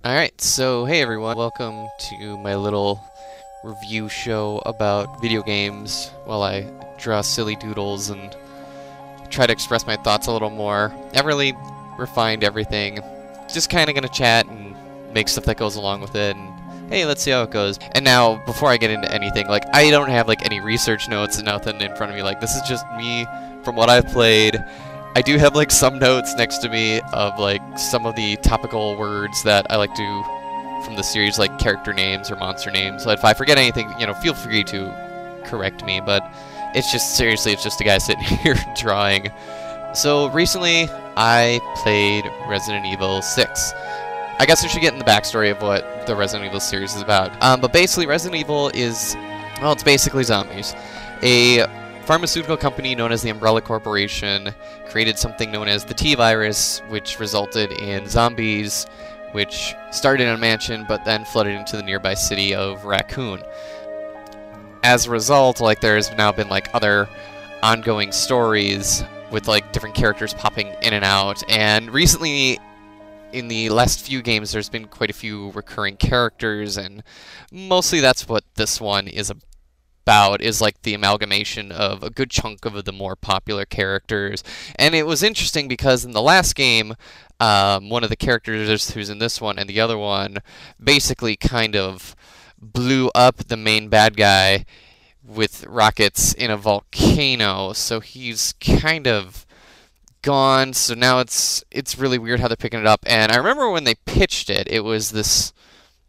Alright, so hey everyone, welcome to my little review show about video games while I draw silly doodles and try to express my thoughts a little more. I haven't really refined everything, just kinda gonna chat and make stuff that goes along with it, and hey, let's see how it goes. And now, before I get into anything, like, I don't have like any research notes and nothing in front of me, like, this is just me from what I've played. I do have like some notes next to me of like some of the topical words that I like to from the series, like character names or monster names. So if I forget anything, you know, feel free to correct me, but it's just, seriously, it's just a guy sitting here drawing. So recently I played Resident Evil 6. I guess I should get in the backstory of what the Resident Evil series is about. But basically Resident Evil is, well, it's basically zombies. A pharmaceutical company known as the Umbrella Corporation created something known as the T-Virus, which resulted in zombies, which started in a mansion but then flooded into the nearby city of Raccoon. As a result, like, there's now been like other ongoing stories with like different characters popping in and out, and recently in the last few games there's been quite a few recurring characters, and mostly that's what this one is about, is like the amalgamation of a good chunk of the more popular characters. And it was interesting because in the last game, one of the characters who's in this one and the other one basically kind of blew up the main bad guy with rockets in a volcano, so he's kind of gone. So now it's really weird how they're picking it up. And I remember when they pitched it, it was this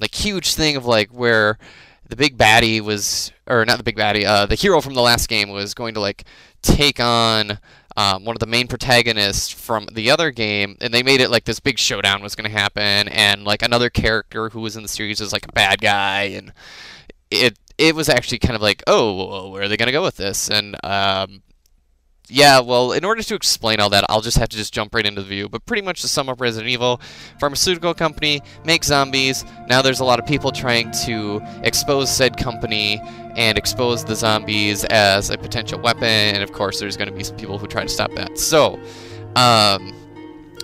like huge thing of like where the big baddie was, or not the big baddie, the hero from the last game was going to like take on one of the main protagonists from the other game, and they made it like this big showdown was going to happen, and like another character who was in the series is like a bad guy, and it was actually kind of like, oh, well, where are they going to go with this? And yeah, well, in order to explain all that, I'll just have to just jump right into the view. But pretty much to sum up Resident Evil, pharmaceutical company, make zombies. Now there's a lot of people trying to expose said company and expose the zombies as a potential weapon. And of course, there's going to be some people who try to stop that. So,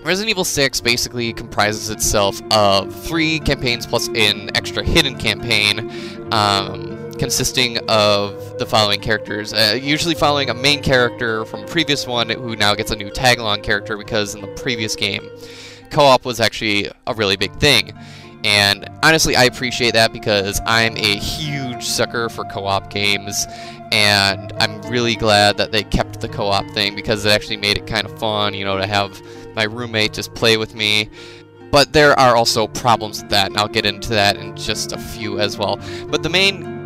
Resident Evil 6 basically comprises itself of 3 campaigns plus an extra hidden campaign, consisting of the following characters, usually following a main character from a previous one who now gets a new tag-along character, because in the previous game, co-op was actually a really big thing. And honestly, I appreciate that because I'm a huge sucker for co-op games, and I'm really glad that they kept the co-op thing because it actually made it kind of fun, you know, to have my roommate just play with me. But there are also problems with that, and I'll get into that in just a few as well. But the main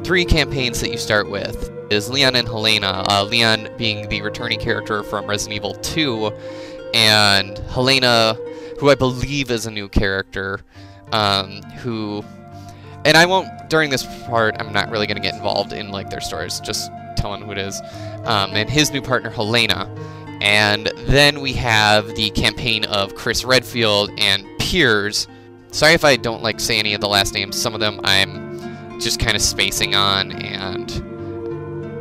3 campaigns that you start with is Leon and Helena, Leon being the returning character from Resident Evil 2, and Helena, who I believe is a new character, who, and I won't, during this part, I'm not really going to get involved in like their stories, just telling who it is, and his new partner, Helena. And then we have the campaign of Chris Redfield and Piers. Sorry if I don't like say any of the last names, some of them I'm just kind of spacing on, and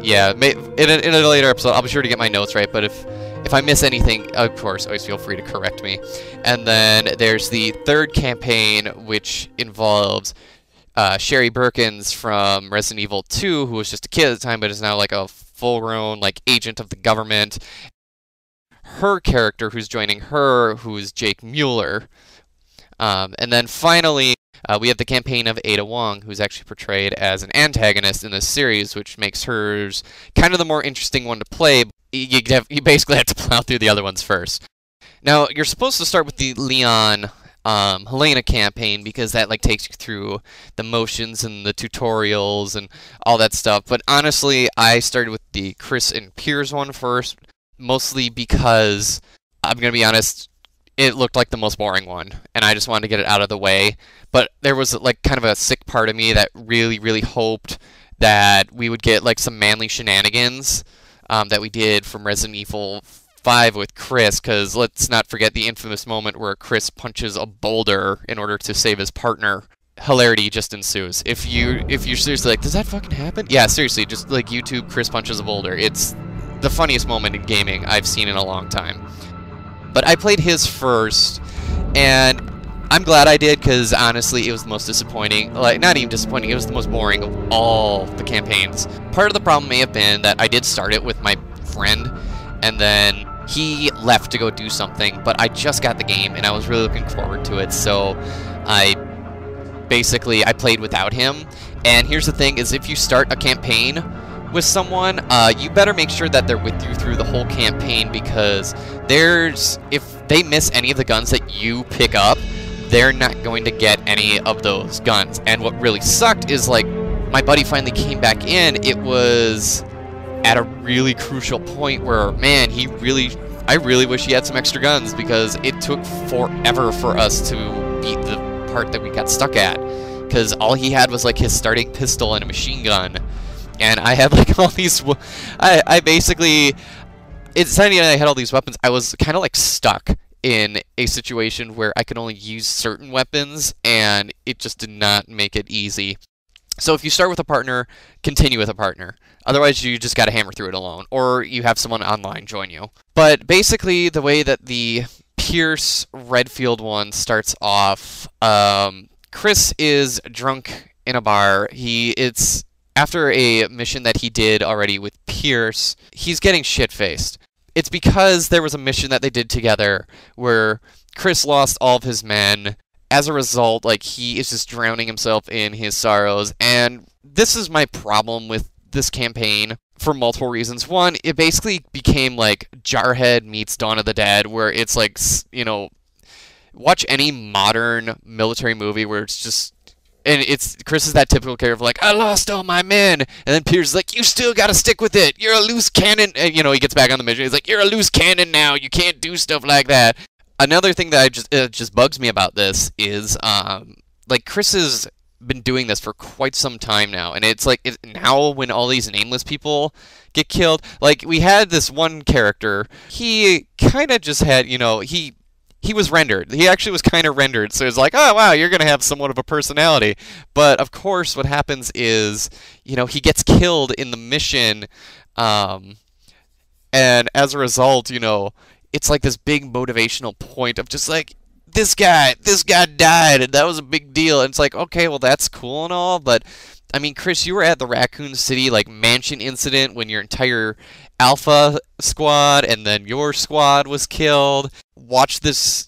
yeah, in a later episode I'll be sure to get my notes right, but if I miss anything, of course, always feel free to correct me. And then there's the 3rd campaign, which involves Sherry Birkins from Resident Evil 2, who was just a kid at the time but is now like a full-grown like agent of the government. Her character who's joining her, who's Jake Mueller. And then finally, we have the campaign of Ada Wong, who's actually portrayed as an antagonist in this series, which makes hers kind of the more interesting one to play. You basically have to plow through the other ones first. Now, you're supposed to start with the Leon Helena campaign, because that like takes you through the motions and the tutorials and all that stuff. But honestly, I started with the Chris and Piers one first, mostly because, I'm going to be honest, it looked like the most boring one, and I just wanted to get it out of the way. But there was like kind of a sick part of me that really, really hoped that we would get like some manly shenanigans that we did from Resident Evil 5 with Chris, because let's not forget the infamous moment where Chris punches a boulder in order to save his partner. Hilarity just ensues. If you're seriously like, does that fucking happen? Yeah, seriously, just like YouTube Chris punches a boulder. It's the funniest moment in gaming I've seen in a long time. But I played his first, and I'm glad I did, because honestly, it was the most disappointing. Like, not even disappointing, it was the most boring of all the campaigns. Part of the problem may have been that I did start it with my friend, and then he left to go do something, but I just got the game, and I was really looking forward to it, so I played without him. And here's the thing, is if you start a campaign with someone, you better make sure that they're with you through the whole campaign, because if they miss any of the guns that you pick up, they're not going to get any of those guns. And what really sucked is, like, my buddy finally came back in. It was at a really crucial point where, man, I really wish he had some extra guns, because it took forever for us to beat the part that we got stuck at, because all he had was, like, his starting pistol and a machine gun, and I had, like, all these, it's not even that I had all these weapons, I was kind of, like, stuck in a situation where I could only use certain weapons, and it just did not make it easy. So if you start with a partner, continue with a partner. Otherwise, you just gotta hammer through it alone, or you have someone online join you. But basically, the way that the Pierce Redfield one starts off, Chris is drunk in a bar. It's after a mission that he did already with Pierce. He's getting shit-faced. It's because there was a mission that they did together where Chris lost all of his men. As a result, like, he is just drowning himself in his sorrows, and this is my problem with this campaign for multiple reasons. One, it basically became like Jarhead meets Dawn of the Dead, where it's like, you know, watch any modern military movie where it's just, and Chris is that typical character of like, I lost all my men, and then Pierce is like, you still gotta stick with it, you're a loose cannon, and, you know, he gets back on the mission, he's like, you're a loose cannon now, you can't do stuff like that. Another thing that just bugs me about this is, like, Chris has been doing this for quite some time now, and it's like, now when all these nameless people get killed, like, we had this one character, he kind of just had, you know, he was rendered. He actually was kind of rendered, so it's like, oh, wow, you're going to have somewhat of a personality. But, of course, what happens is, you know, he gets killed in the mission, and as a result, you know, it's like this big motivational point of just like, this guy died, and that was a big deal. And it's like, okay, well, that's cool and all, but, I mean, Chris, you were at the Raccoon City, like, mansion incident when your entire Alpha squad and then your squad was killed. Watch this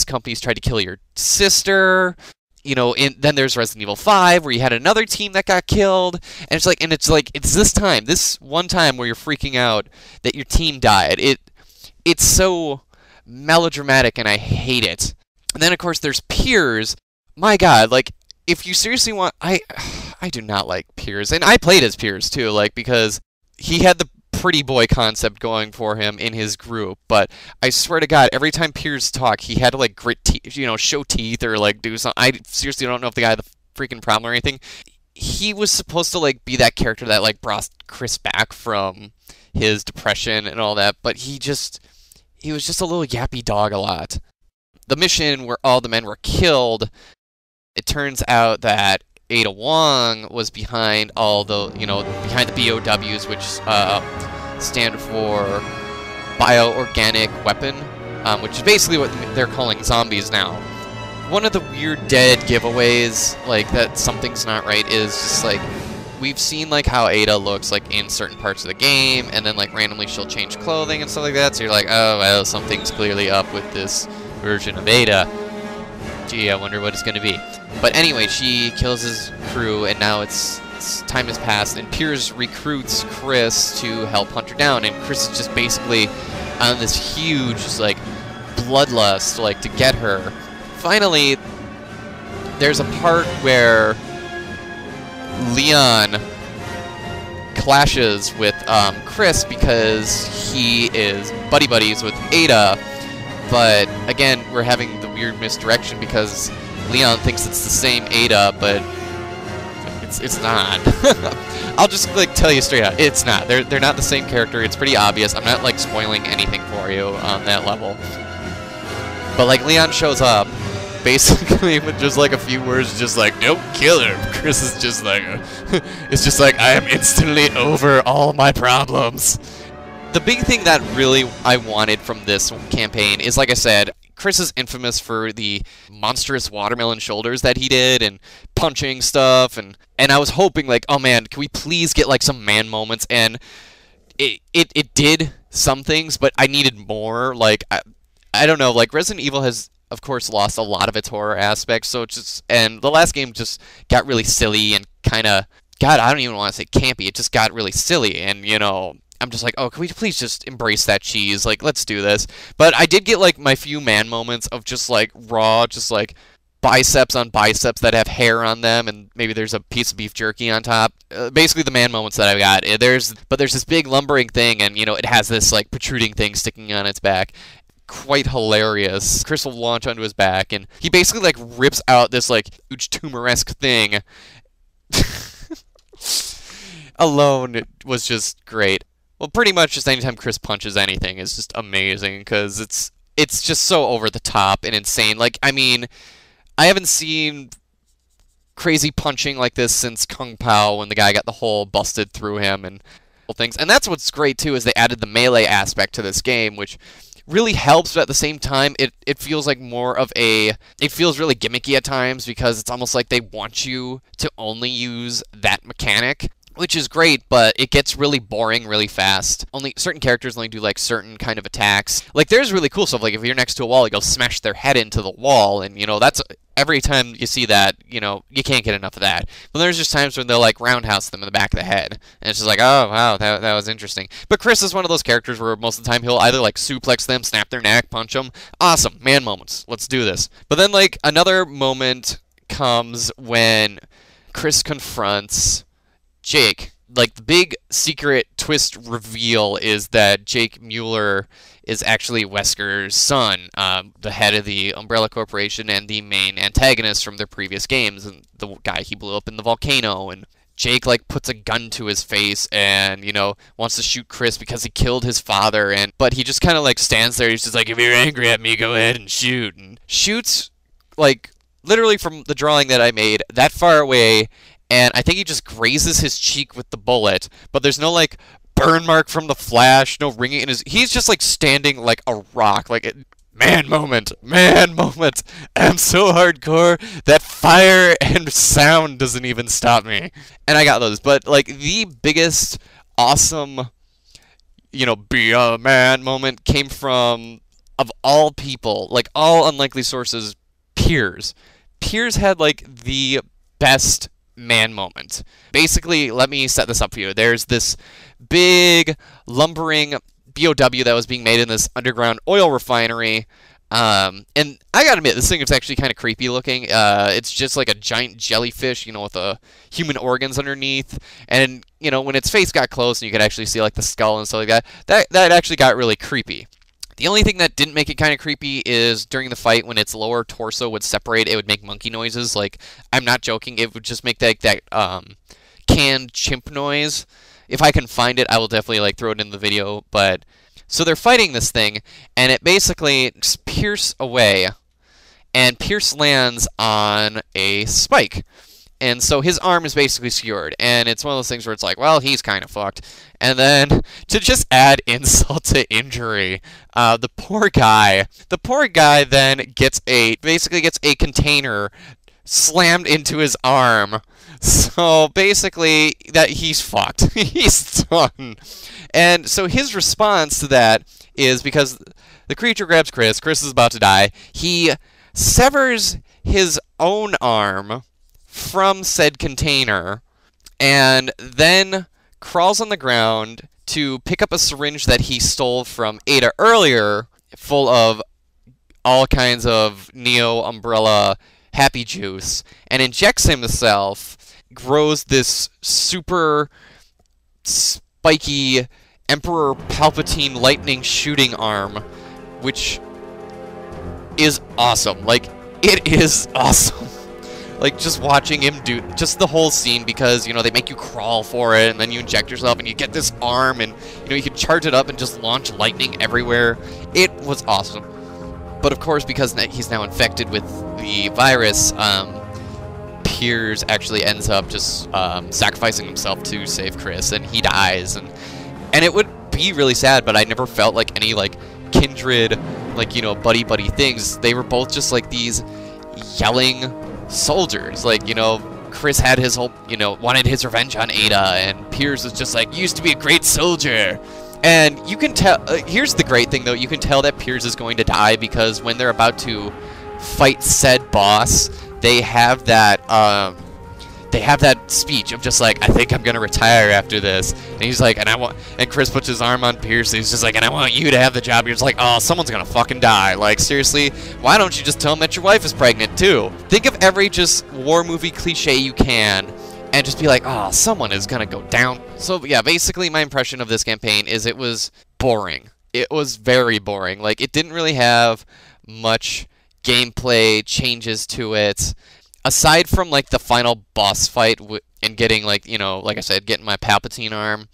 company's tried to kill your sister. You know, then there's Resident Evil 5, where you had another team that got killed, and it's like, it's this one time where you're freaking out that your team died. It's so melodramatic, and I hate it. And then, of course, there's Piers. My God, like, if you seriously want, I do not like Piers, and I played as Piers too, like, because he had the pretty boy concept going for him in his group, but I swear to God, every time Piers talked, he had to, like, grit teeth, you know, show teeth, or, like, do something. I seriously don't know if the guy had the freaking problem or anything. He was supposed to, like, be that character that, like, brought Chris back from his depression and all that, but he was just a little yappy dog a lot. The mission where all the men were killed, it turns out that Ada Wong was behind all the, you know, behind the BOWs, which stand for bioorganic weapon, which is basically what they're calling zombies now. One of the weird dead giveaways, like, that something's not right, is just like, we've seen, like, how Ada looks, like, in certain parts of the game, and then, like, randomly she'll change clothing and stuff like that, so you're like, oh, well, something's clearly up with this version of Ada. Gee, I wonder what it's gonna be. But anyway, she kills his crew, and now time has passed, and Piers recruits Chris to help hunt her down, and Chris is just basically on this huge, just, like, bloodlust, like, to get her. Finally, there's a part where Leon clashes with Chris because he is buddies with Ada, but again, we're having the weird misdirection because Leon thinks it's the same Ada, but it's not. I'll just, like, tell you straight out, it's not. They're not the same character. It's pretty obvious. I'm not, like, spoiling anything for you on that level. But, like, Leon shows up, basically with just, like, a few words, just like, nope, kill her. Chris is just like, it's just like, I am instantly over all my problems. The big thing that really I wanted from this campaign is, like I said, Chris is infamous for the monstrous watermelon shoulders that he did and punching stuff, and I was hoping like, oh man, can we please get like some man moments? And it did some things, but I needed more. Like I don't know, like Resident Evil has of course lost a lot of its horror aspects, so it's just, and the last game just got really silly and kind of, God, I don't even want to say campy. It just got really silly, and you know, I'm just like, oh, can we please just embrace that cheese? Like, let's do this. But I did get like my few man moments of just like raw, just like biceps on biceps that have hair on them, and maybe there's a piece of beef jerky on top. Basically, the man moments that I got. There's this big lumbering thing, and you know, it has this like protruding thing sticking on its back. Quite hilarious. Chris will launch onto his back, and he basically like rips out this like huge tumor-esque thing. Alone, it was just great. Well, pretty much just anytime Chris punches anything is just amazing, because it's just so over the top and insane. Like, I mean, I haven't seen crazy punching like this since Kung Pao, when the guy got the hole busted through him and things. And that's what's great too, is they added the melee aspect to this game, which really helps, but at the same time, it feels like more of a, it feels really gimmicky at times, because it's almost like they want you to only use that mechanic, which is great, but it gets really boring really fast. Only certain characters only do like certain kind of attacks. Like, there's really cool stuff, like if you're next to a wall, you go smash their head into the wall, and you know, that's, every time you see that, you know, you can't get enough of that. But there's just times when they'll like roundhouse them in the back of the head, and it's just like, oh wow, that was interesting. But Chris is one of those characters where most of the time he'll either like suplex them, snap their neck, punch them. Awesome, man moments. Let's do this. But then like another moment comes when Chris confronts Jake. Like, the big secret twist reveal is that Jake Mueller is actually Wesker's son, the head of the Umbrella Corporation and the main antagonist from their previous games, and the guy he blew up in the volcano. And Jake, like, puts a gun to his face and, you know, wants to shoot Chris because he killed his father, but he just kind of, like, stands there. He's just like, if you're angry at me, go ahead and shoot. And shoots, like, literally from the drawing that I made, that far away, and I think he just grazes his cheek with the bullet, but there's no, like, burn mark from the flash, no ringing in his... He's just, like, standing like a rock. Like, man moment. I'm so hardcore that fire and sound doesn't even stop me. And I got those. But, like, the biggest awesome, you know, be a man moment came from, of all people, like, all unlikely sources, Piers. Piers had, like, the best man moment. Basically, let me set this up for you. There's this big lumbering BOW that was being made in this underground oil refinery, and I gotta admit, this thing is actually kind of creepy looking. It's just like a giant jellyfish, you know, with human organs underneath, and you know, when its face got close and you could actually see like the skull and stuff like that actually got really creepy. The only thing that didn't make it kind of creepy is during the fight, when its lower torso would separate, it would make monkey noises. Like, I'm not joking, it would just make that canned chimp noise. If I can find it, I will definitely like throw it in the video. But so they're fighting this thing, and it basically just Pierce away, and Pierce lands on a spike. And so his arm is basically skewered, and it's one of those things where it's like, well, he's kind of fucked. And then, to just add insult to injury, the poor guy then basically gets a container slammed into his arm. So basically, that he's fucked. He's done. And so his response to that is, because the creature grabs Chris is about to die, he severs his own arm from said container, and then crawls on the ground to pick up a syringe that he stole from Ada earlier, full of all kinds of Neo Umbrella happy juice, and injects himself, grows this super spiky Emperor Palpatine lightning shooting arm, which is awesome. Like, it is awesome. Like, just watching him do just the whole scene, because, you know, they make you crawl for it, and then you inject yourself, and you get this arm, and, you know, you can charge it up and just launch lightning everywhere. It was awesome. But, of course, because he's now infected with the virus, Piers actually ends up just sacrificing himself to save Chris, and he dies. And it would be really sad, but I never felt like any, like, kindred like, you know, buddy things. They were both just like these yelling soldiers. Like, you know, Chris had his whole, you know, wanted his revenge on Ada, and Piers was just like, used to be a great soldier. And you can tell, here's the great thing though, you can tell that Piers is going to die because when they're about to fight said boss, they have that speech of just like, I think I'm gonna retire after this. And he's like, and Chris puts his arm on Pierce, and he's just like, and I want you to have the job. You're just like, oh, someone's gonna fucking die. Like, seriously, why don't you just tell him that your wife is pregnant too? Think of every just war movie cliche you can, and just be like, oh, someone is gonna go down. So yeah, basically my impression of this campaign is it was boring. It was very boring. Like, it didn't really have much gameplay changes to it. Aside from, like, the final boss fight and getting, like, you know, like I said, getting my Palpatine arm,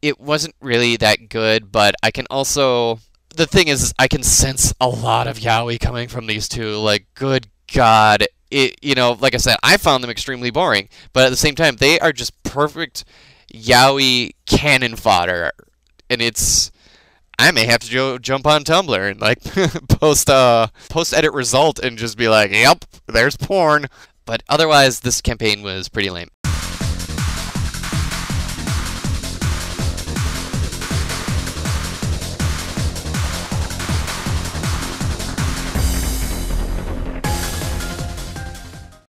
it wasn't really that good, but I can also... The thing is I can sense a lot of yaoi coming from these two. Like, good God. You know, like I said, I found them extremely boring, but at the same time, they are just perfect yaoi cannon fodder, and it's... I may have to jump on Tumblr and, like, post edit result and just be like, yep, there's porn. But otherwise, this campaign was pretty lame.